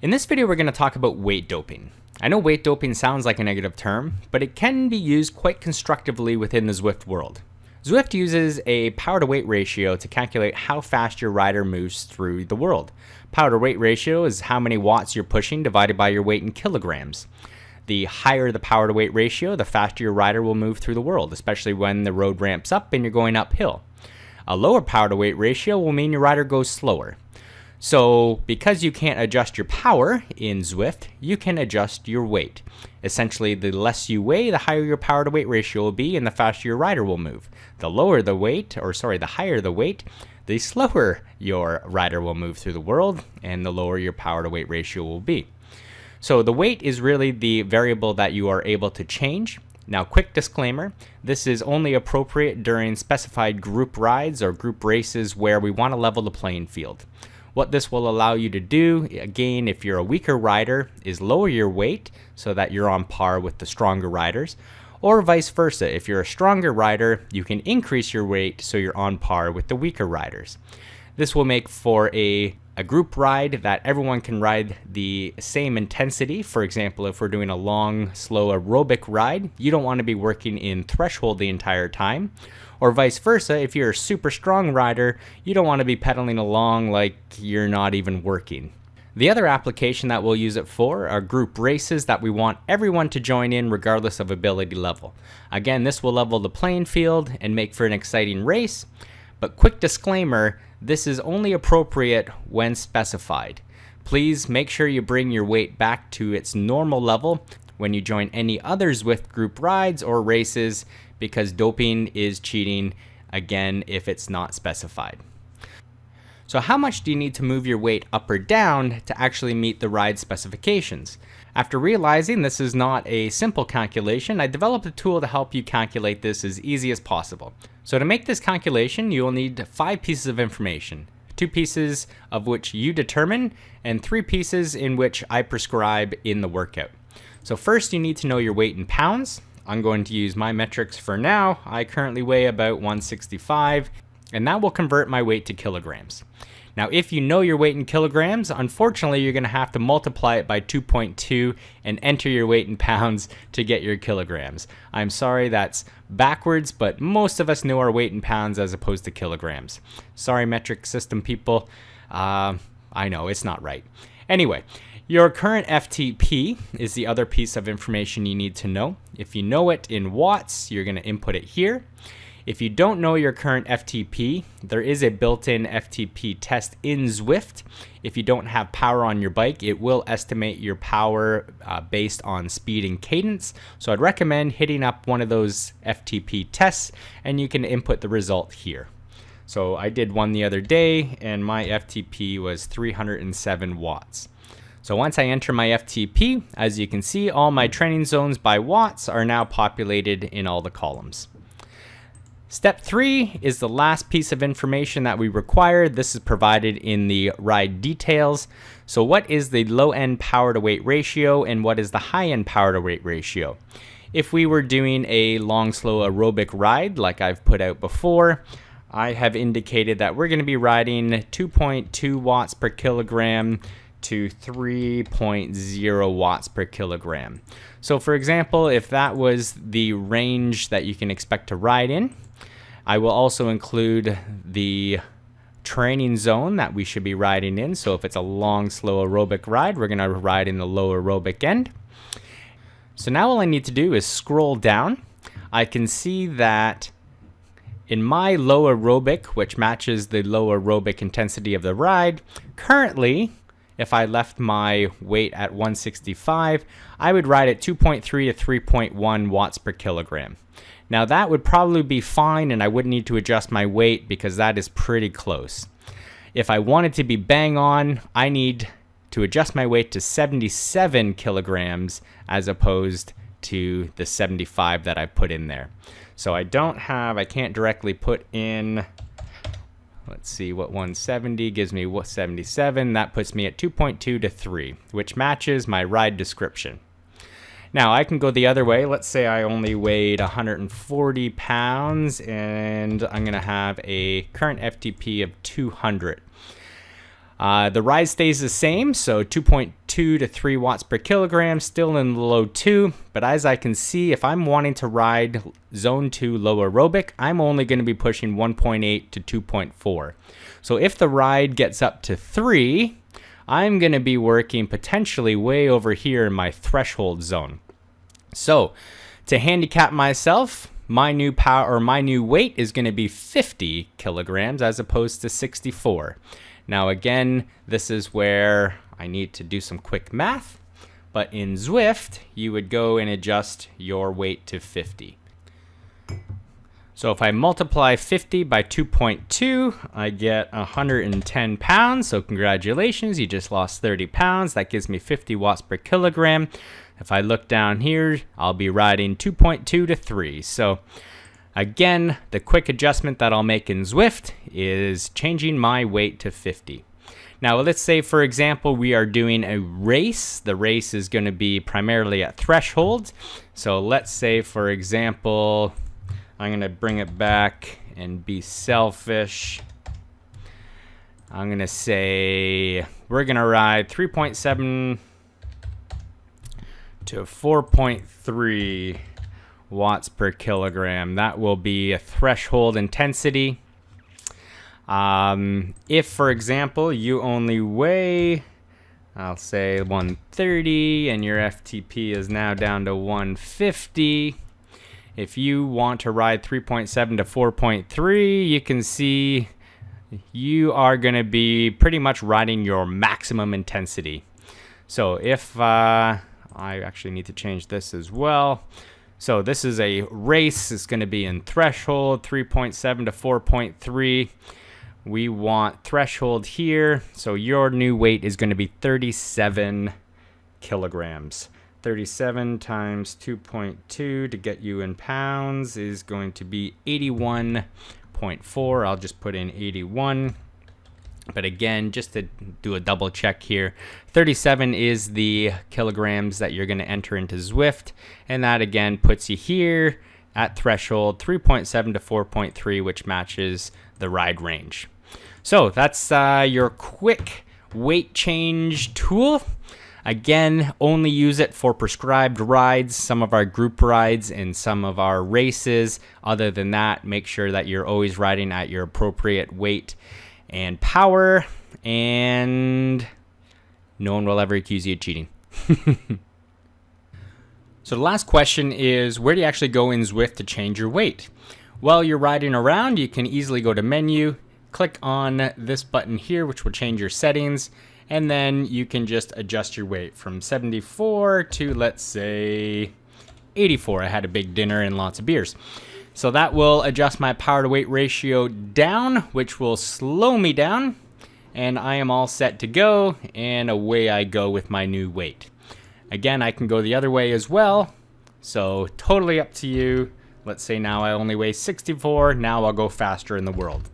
In this video, we're going to talk about weight doping. I know weight doping sounds like a negative term, but it can be used quite constructively within the Zwift world. Zwift uses a power to weight ratio to calculate how fast your rider moves through the world. Power to weight ratio is how many watts you're pushing divided by your weight in kilograms. The higher the power to weight ratio, the faster your rider will move through the world, especially when the road ramps up and you're going uphill. A lower power to weight ratio will mean your rider goes slower. So because you can't adjust your power in Zwift, you can adjust your weight. Essentially, the less you weigh, the higher your power to weight ratio will be and the faster your rider will move. The higher the weight, the slower your rider will move through the world and the lower your power to weight ratio will be. So the weight is really the variable that you are able to change. Now, quick disclaimer, this is only appropriate during specified group rides or group races where we want to level the playing field. What this will allow you to do, again, if you're a weaker rider, is lower your weight so that you're on par with the stronger riders, or vice versa. If you're a stronger rider, you can increase your weight so you're on par with the weaker riders. This will make for a group ride that everyone can ride the same intensity. For example, if we're doing a long, slow aerobic ride, you don't want to be working in threshold the entire time. Or vice versa, if you're a super strong rider, you don't want to be pedaling along like you're not even working. The other application that we'll use it for are group races that we want everyone to join in regardless of ability level. Again, this will level the playing field and make for an exciting race, but quick disclaimer, this is only appropriate when specified. Please make sure you bring your weight back to its normal level when you join any other Zwift group rides or races, because doping is cheating, again, if it's not specified. So how much do you need to move your weight up or down to actually meet the ride specifications? After realizing this is not a simple calculation, I developed a tool to help you calculate this as easy as possible. So to make this calculation, you will need 5 pieces of information, 2 pieces of which you determine, and 3 pieces in which I prescribe in the workout. So first, you need to know your weight in pounds. I'm going to use my metrics for now. I currently weigh about 165, and that will convert my weight to kilograms. Now, if you know your weight in kilograms, unfortunately, you're going to have to multiply it by 2.2 and enter your weight in pounds to get your kilograms. I'm sorry that's backwards, but most of us know our weight in pounds as opposed to kilograms. Sorry, metric system people. I know, it's not right. Anyway, your current FTP is the other piece of information you need to know. If you know it in watts, you're going to input it here. If you don't know your current FTP, there is a built-in FTP test in Zwift. If you don't have power on your bike, it will estimate your power based on speed and cadence. So I'd recommend hitting up one of those FTP tests, and you can input the result here. So I did one the other day, and my FTP was 307 watts. So once I enter my FTP, as you can see, all my training zones by watts are now populated in all the columns. Step 3 is the last piece of information that we require. This is provided in the ride details. So what is the low end power to weight ratio and what is the high end power to weight ratio? If we were doing a long, slow aerobic ride like I've put out before, I have indicated that we're going to be riding 2.2 watts per kilogram to 3.0 watts per kilogram. So for example, if that was the range that you can expect to ride in, I will also include the training zone that we should be riding in. So if it's a long, slow aerobic ride, we're going to ride in the low aerobic end. So now all I need to do is scroll down. I can see that in my low aerobic, which matches the low aerobic intensity of the ride, currently, if I left my weight at 165, I would ride at 2.3 to 3.1 watts per kilogram. Now that would probably be fine and I wouldn't need to adjust my weight because that is pretty close. If I wanted to be bang on, I need to adjust my weight to 77 kilograms as opposed to the 75 that I put in there. So I can't directly put in, let's see what 170 gives me, what 77, that puts me at 2.2 to 3, which matches my ride description. Now I can go the other way. Let's say I only weighed 140 pounds and I'm going to have a current FTP of 200. The ride stays the same, so 2.2 to 3 watts per kilogram, still in the low 2. But as I can see, if I'm wanting to ride zone 2 low aerobic, I'm only going to be pushing 1.8 to 2.4. So if the ride gets up to 3, I'm going to be working potentially way over here in my threshold zone. So to handicap myself, my new power or my new weight is going to be 50 kilograms as opposed to 64. Now again, this is where I need to do some quick math, but in Zwift, you would go and adjust your weight to 50. So if I multiply 50 by 2.2, I get 110 pounds. So congratulations, you just lost 30 pounds. That gives me 50 watts per kilogram. If I look down here, I'll be riding 2.2 to 3. So again, the quick adjustment that I'll make in Zwift is changing my weight to 50. Now, let's say, for example, we are doing a race. The race is going to be primarily at thresholds. So let's say, for example, I'm going to bring it back and be selfish. I'm going to say we're going to ride 3.7 to 4.3 watts per kilogram. That will be a threshold intensity. If, for example, you only weigh, I'll say 130 and your FTP is now down to 150, if you want to ride 3.7 to 4.3, you can see you are going to be pretty much riding your maximum intensity. So if I actually need to change this as well. So this is a race. It's going to be in threshold 3.7 to 4.3. We want threshold here. So your new weight is going to be 37 kilograms. 37 times 2.2 to get you in pounds is going to be 81.4. I'll just put in 81. But again, just to do a double check here, 37 is the kilograms that you're going to enter into Zwift. And that again puts you here at threshold 3.7 to 4.3, which matches the ride range. So that's your quick weight change tool. Again, only use it for prescribed rides, some of our group rides and some of our races. Other than that, make sure that you're always riding at your appropriate weight and power, and no one will ever accuse you of cheating. So the last question is, where do you actually go in Zwift to change your weight? While you're riding around, you can easily go to menu, click on this button here, which will change your settings, and then you can just adjust your weight from 74 to, let's say, 84. I had a big dinner and lots of beers. So that will adjust my power to weight ratio down, which will slow me down, and I am all set to go, and away I go with my new weight. Again, I can go the other way as well, so totally up to you. Let's say now I only weigh 64, now I'll go faster in the world.